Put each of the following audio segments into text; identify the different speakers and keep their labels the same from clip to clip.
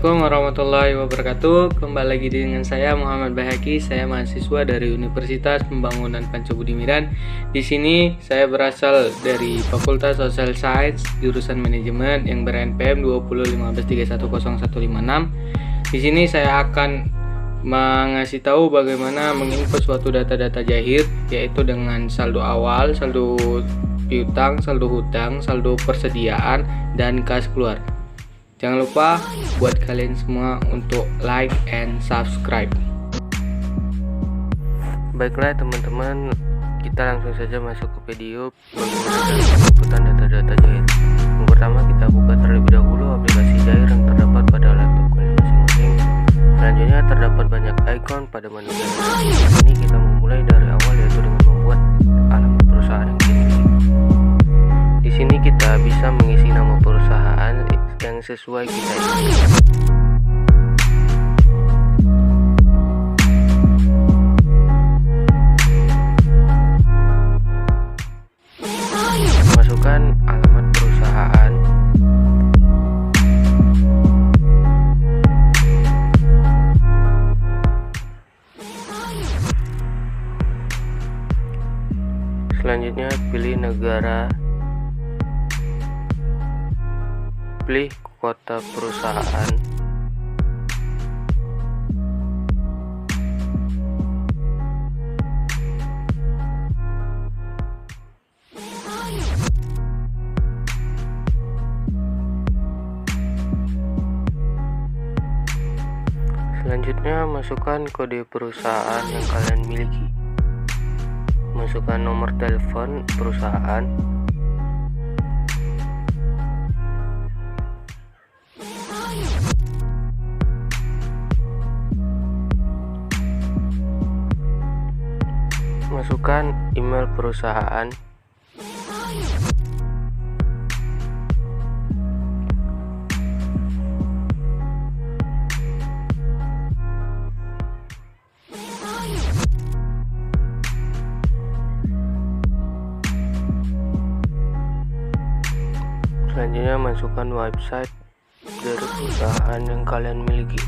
Speaker 1: Assalamualaikum warahmatullahi wabarakatuh. Kembali lagi dengan saya Muhammad Bahaki. Saya mahasiswa dari Universitas Pembangunan Pancabudi Miran. Di sini saya berasal dari Fakultas Social Science jurusan Manajemen yang ber-NPM 2015310156. Di sini saya akan mengasih tahu bagaimana menginput suatu data-data Jahir, yaitu dengan saldo awal, saldo piutang, saldo hutang, saldo persediaan, dan kas keluar. Jangan lupa buat kalian semua untuk like and subscribe.
Speaker 2: Baiklah teman-teman, kita langsung saja masuk ke video bagaimana penginputan data-data Jahir. Yang pertama, kita buka terlebih dahulu aplikasi Jahir yang terdapat pada laptop kalian masing-masing. Selanjutnya terdapat banyak icon pada menu Jahir. Di sini kita memulai dari awal, yaitu dengan membuat alamat perusahaan yang dimiliki. Di sini kita bisa mengisi nama perusahaan yang sesuai kita inginkan. Masukkan alamat perusahaan. Selanjutnya pilih negara. Pilih kota perusahaan. Selanjutnya masukkan kode perusahaan yang kalian miliki. Masukkan nomor telepon perusahaan. Masukkan email perusahaan. Selanjutnya masukkan website dari perusahaan yang kalian miliki.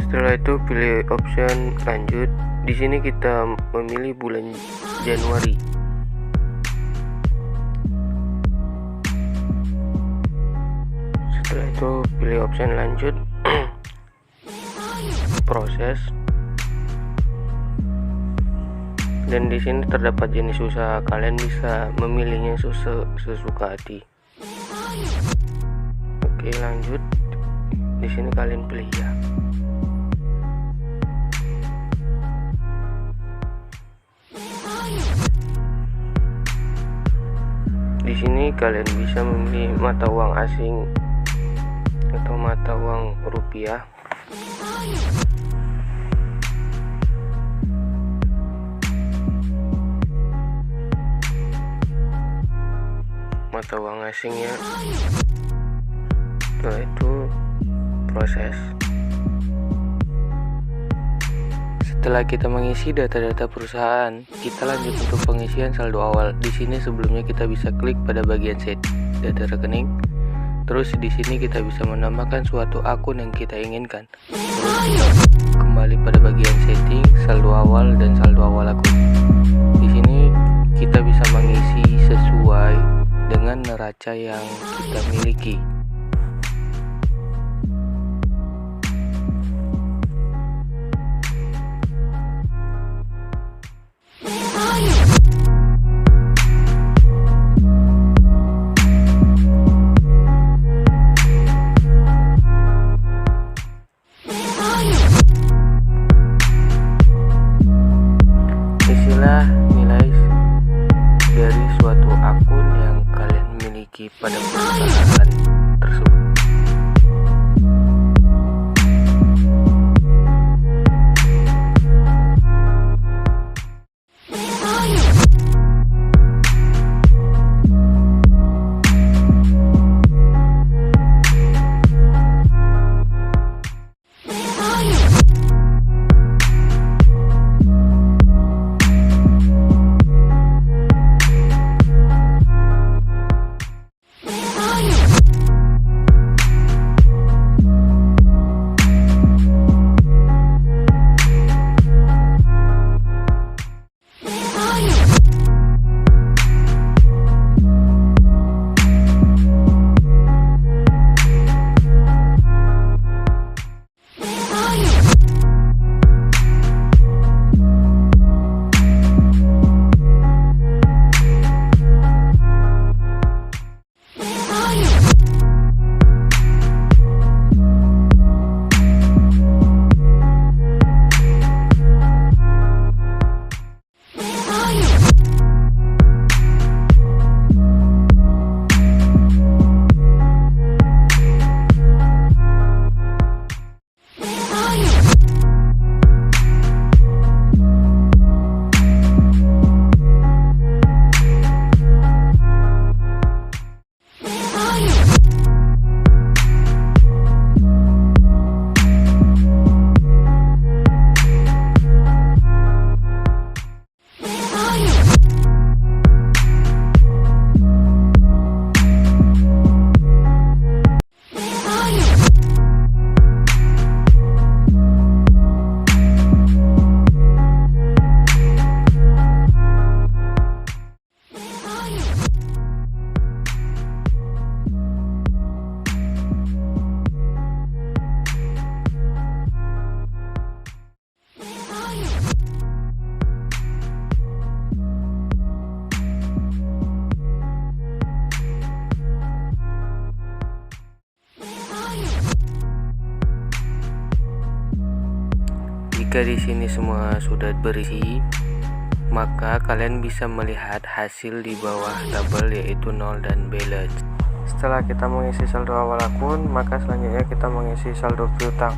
Speaker 2: Setelah itu pilih option lanjut. Di sini kita memilih bulan Januari. Setelah itu pilih option lanjut. Proses. Dan di sini terdapat jenis usaha, kalian bisa memilihnya sesuka hati. Oke, lanjut. Di sini kalian pilih ya. Di sini kalian bisa memilih mata uang asing atau mata uang rupiah. Mata uang asing ya. Setelah itu proses.
Speaker 1: Setelah kita mengisi data-data perusahaan, kita lanjut untuk pengisian saldo awal. Di sini sebelumnya kita bisa klik pada bagian set data rekening. Terus di sini kita bisa menambahkan suatu akun yang kita inginkan. Terus kita kembali pada bagian setting, saldo awal dan saldo awal akun. Di sini kita bisa mengisi sesuai dengan neraca yang kita miliki. Isilah nilai dari suatu akun yang kalian miliki pada perusahaan tersebut.
Speaker 3: Bye.
Speaker 2: Jika di sini semua sudah berisi, maka kalian bisa melihat hasil di bawah tabel, yaitu 0 dan balance.
Speaker 1: Setelah kita mengisi saldo awal akun, maka selanjutnya kita mengisi saldo piutang.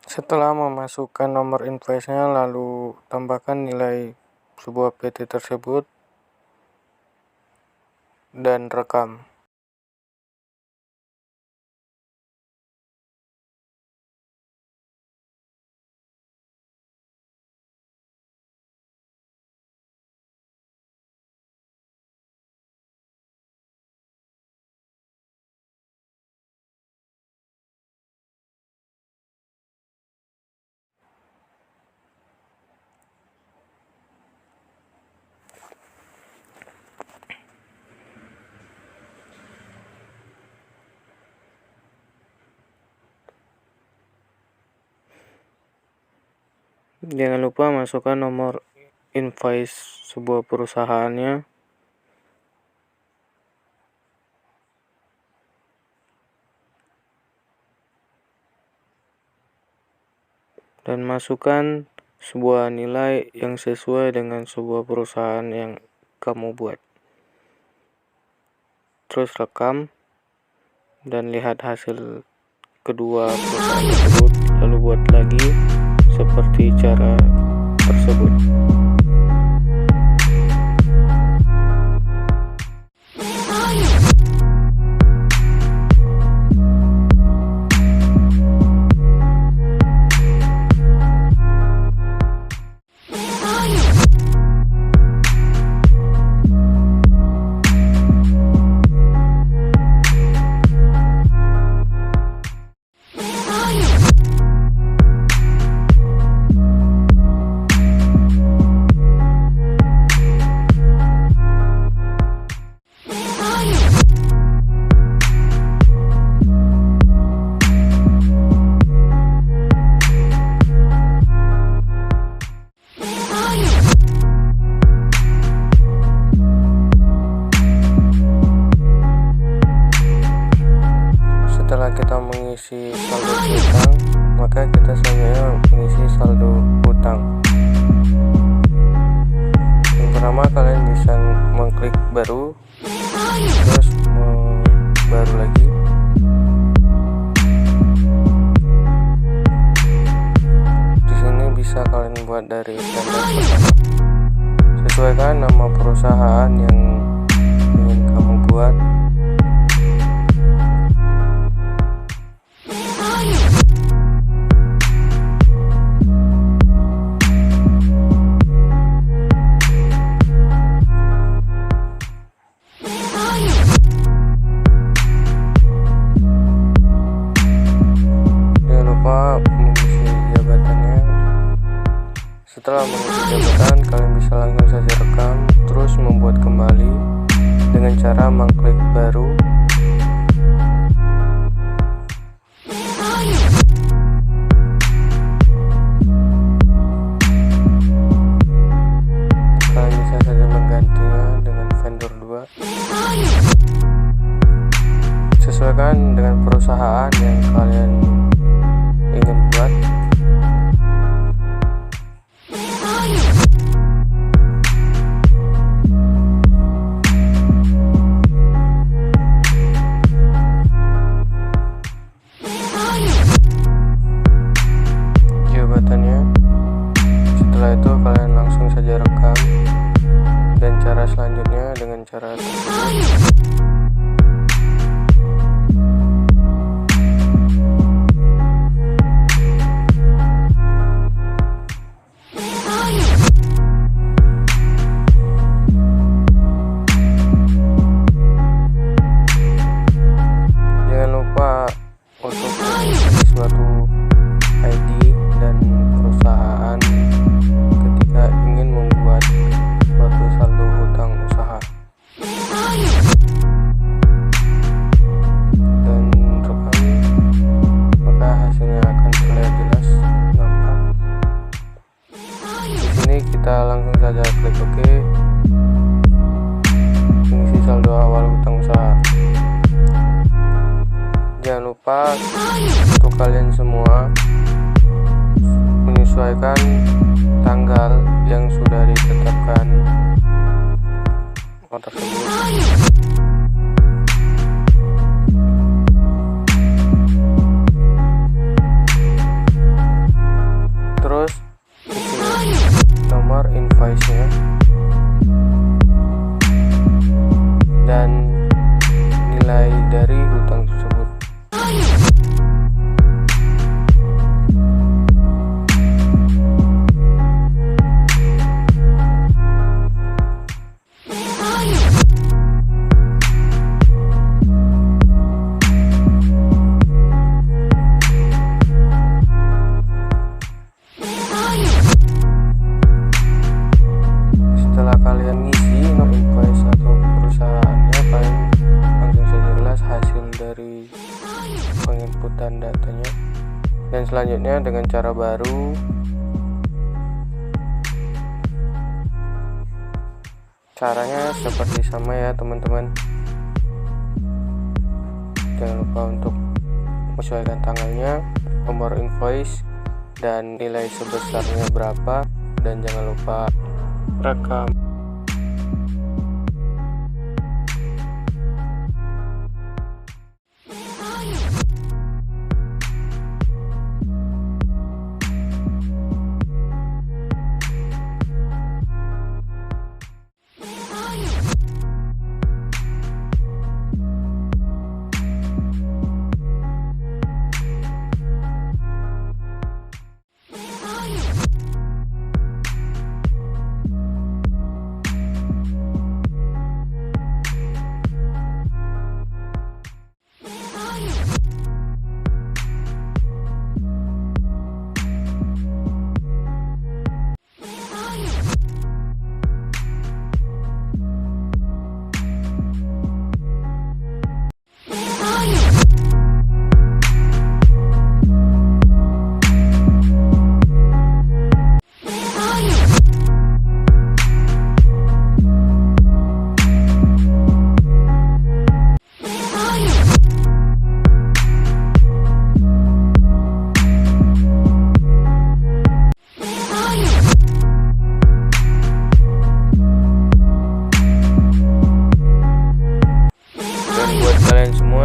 Speaker 1: Setelah memasukkan nomor invoice-nya, lalu tambahkan nilai sebuah PT tersebut dan rekam. Jangan lupa masukkan nomor invoice sebuah perusahaannya, dan masukkan sebuah nilai yang sesuai dengan sebuah perusahaan yang kamu buat. Terus rekam dan lihat hasil kedua perusahaan tersebut, lalu buat lagi seperti cara tersebut. Setelah kita mengisi saldo piutang, maka kita selanjutnya mengisi saldo hutang. Yang pertama, kalian bisa mengklik baru, terus baru lagi. Di sini bisa kalian buat dari tanda pertama Sesuaikan nama perusahaan yang ingin kamu buat. Jangan lupa mengisi jabatannya. Setelah mengisi jabatan, kalian bisa langsung saja rekam, terus membuat kembali dengan cara mengklik baru. Kalian bisa saja menggantinya dengan vendor 2. Sesuaikan dengan perusahaan yang kalian ingin buat. Jabatannya. Setelah itu kalian langsung saja rekam, dan cara selanjutnya dengan cara tersebut. Jangan lupa untuk mengisi suatu ID dan perusahaan ketika ingin membuat suatu saldo hutang usaha, dan rekam, maka hasilnya akan terlihat jelas nampak. Di sini kita langsung saja klik OK, mengisi saldo awal hutang usaha. Jangan lupa untuk kalian semua menyesuaikan tanggal yang sudah ditetapkan tersebut. Terus isi nomor invoice-nya dan nilai dari hutang tersebut. Setelah kalian ngisi nomor invoice atau perusahaannya, kalian langsung saja jelas hasil dari penginputan datanya. Dan selanjutnya dengan cara baru, caranya seperti sama ya teman-teman. Jangan lupa untuk menyesuaikan tanggalnya, nomor invoice, dan nilai sebesarnya berapa, dan jangan lupa rekam.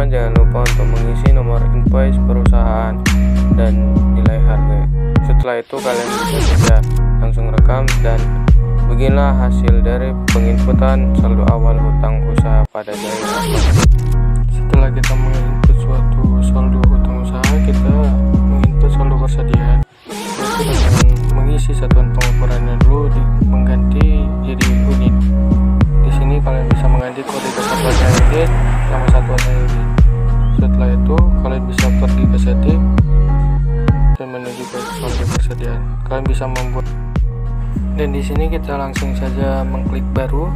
Speaker 1: Jangan lupa untuk mengisi nomor invoice perusahaan dan nilai harga. Setelah itu kalian bisa saja langsung rekam dan
Speaker 2: Beginilah hasil dari penginputan saldo awal hutang usaha pada Jair Akunting.
Speaker 1: Setelah kita menginput suatu saldo hutang usaha, kita menginput saldo persediaan, yaitu dengan mengisi satuan pengukurannya dulu mengganti jadi unit. Di sini kalian bisa mengganti kode dasar unit nama satuannya unit. Setelah itu kalian bisa pergi ke setting dan menuju ke saldo persediaan. Kalian bisa membuat, dan di sini kita langsung saja mengklik baru,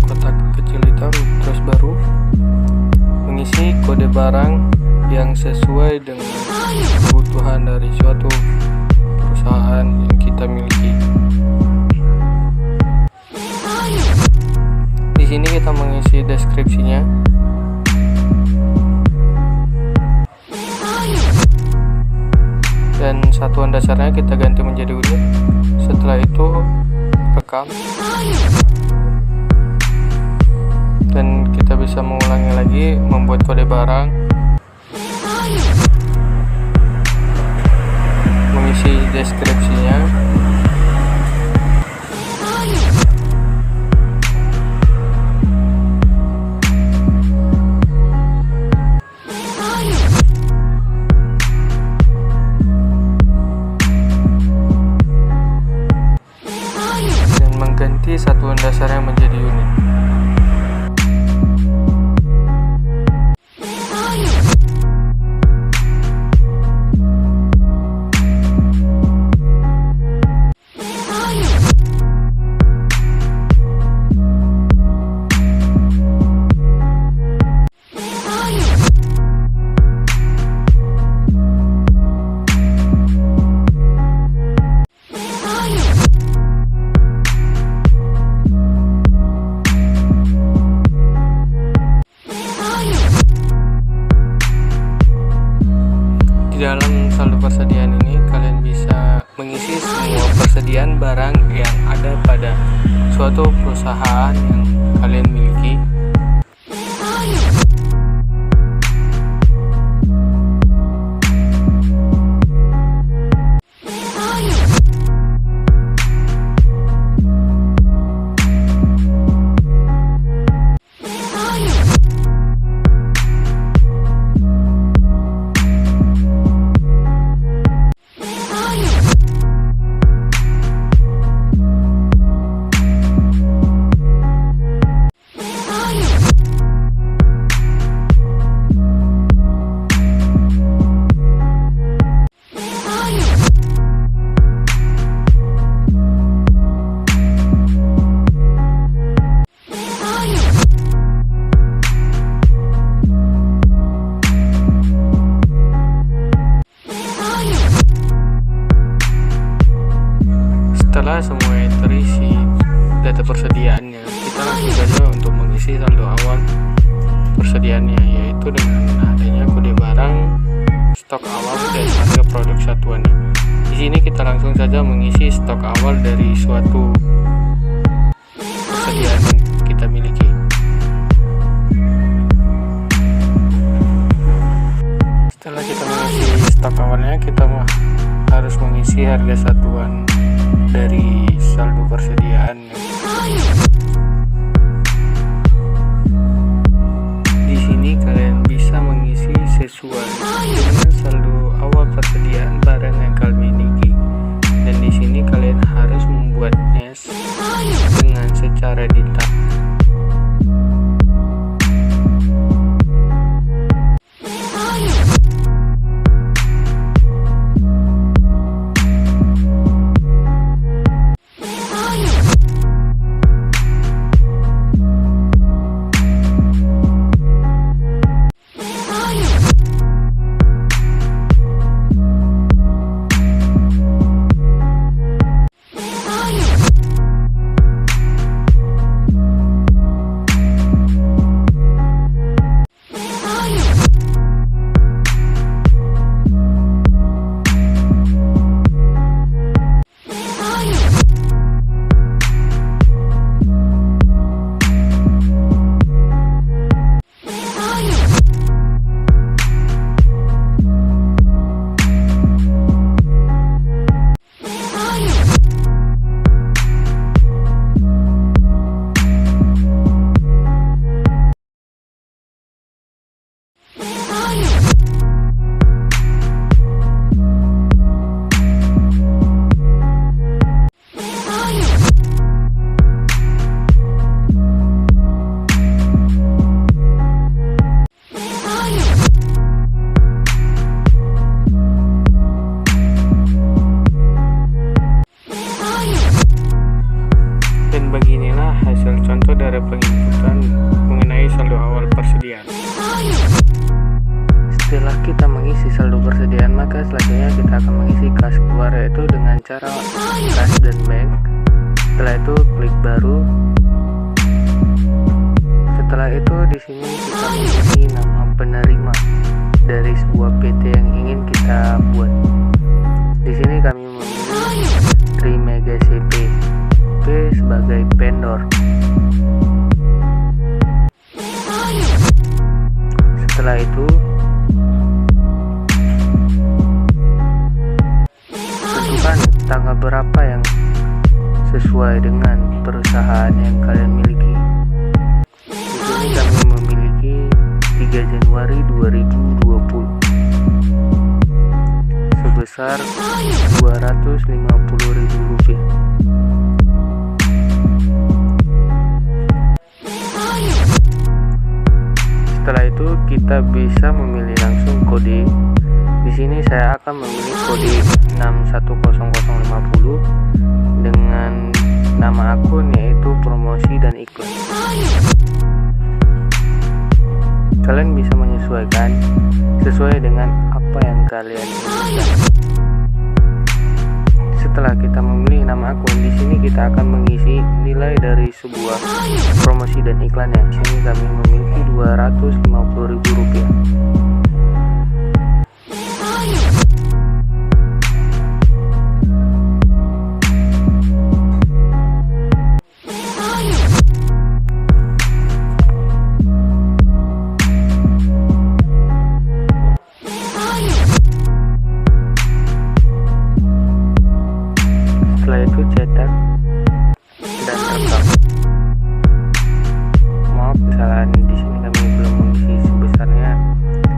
Speaker 1: kotak kecil hitam, terus baru, mengisi kode barang yang sesuai dengan kebutuhan dari suatu perusahaan yang kita miliki. Di sini kita mengisi deskripsinya. Dan satuan dasarnya kita ganti menjadi unit. Setelah itu rekam, dan kita bisa mengulangi lagi membuat kode barang, mengisi deskripsinya, mengganti satuan dasarnya menjadi unit. Di dalam saldo persediaan ini kalian bisa mengisi semua persediaan barang yang ada pada suatu perusahaan yang kalian miliki. Setelah semuanya terisi data persediaannya, kita langsung saja untuk mengisi saldo awal persediaannya, yaitu dengan adanya kode barang, stok awal, dan harga produk satuannya. Di sini kita langsung saja mengisi stok awal dari suatu persediaan yang kita miliki. Setelah kita mengisi stok awalnya, kita harus mengisi harga satuan dari saldo persediaan. Di sini kalian bisa mengisi sesuai dengan saldo awal persediaan barang yang kalian miliki, dan di sini kalian harus membuatnya dengan secara detail.
Speaker 2: hasil contoh dari penginputan mengenai saldo awal persediaan.
Speaker 1: Setelah kita mengisi saldo persediaan, maka selanjutnya kita akan mengisi kas keluar, yaitu dengan cara kas dan bank. Setelah itu klik baru. Setelah itu di sini kita mengisi nama penerima dari sebuah PT yang ingin kita buat. Di sini kami memilih Trimega CP sebagai vendor. Setelah itu tentukan tanggal berapa yang sesuai dengan perusahaan yang kalian miliki. Di sini kami memiliki 3 Januari 2020 sebesar Rp250.000. Setelah itu kita bisa memilih langsung kode. Di sini saya akan memilih kode 610050 dengan nama akun yaitu promosi dan iklan. Kalian bisa menyesuaikan sesuai dengan apa yang kalian inginkan. Setelah kita memilih nama akun, di sini kita akan mengisi nilai dari sebuah promosi dan iklannya. Di sini kami memiliki Rp250.000. Setelah itu cetak dan rekam. Maaf kesalahan di sini kami belum mengisi sebesar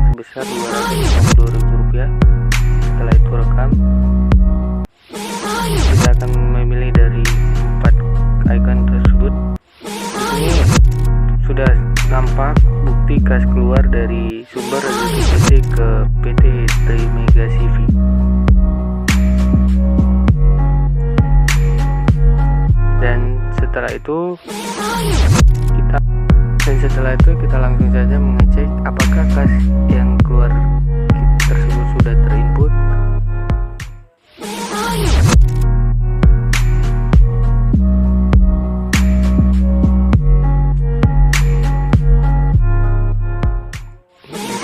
Speaker 1: Rp250.000. Setelah itu rekam. Kita akan memilih dari 4 icon tersebut. Di sini sudah nampak bukti kas keluar dari sumber rezeki PT ke PT Trimega CV. Dan setelah itu kita langsung saja mengecek apakah kas yang keluar tersebut sudah terinput.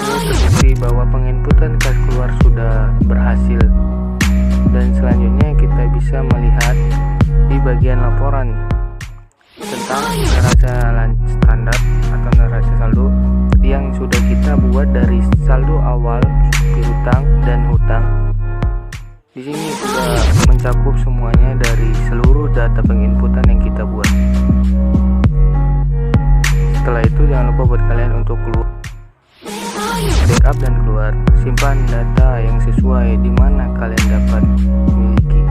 Speaker 1: Terbukti bahwa penginputan kas keluar sudah berhasil, dan selanjutnya kita bisa melihat di bagian laporan tentang neraca standar atau neraca saldo yang sudah kita buat dari saldo awal, piutang dan hutang. Di sini sudah mencakup semuanya dari seluruh data penginputan yang kita buat. Setelah itu jangan lupa buat kalian untuk keluar backup dan keluar simpan data yang sesuai di mana kalian dapat miliki.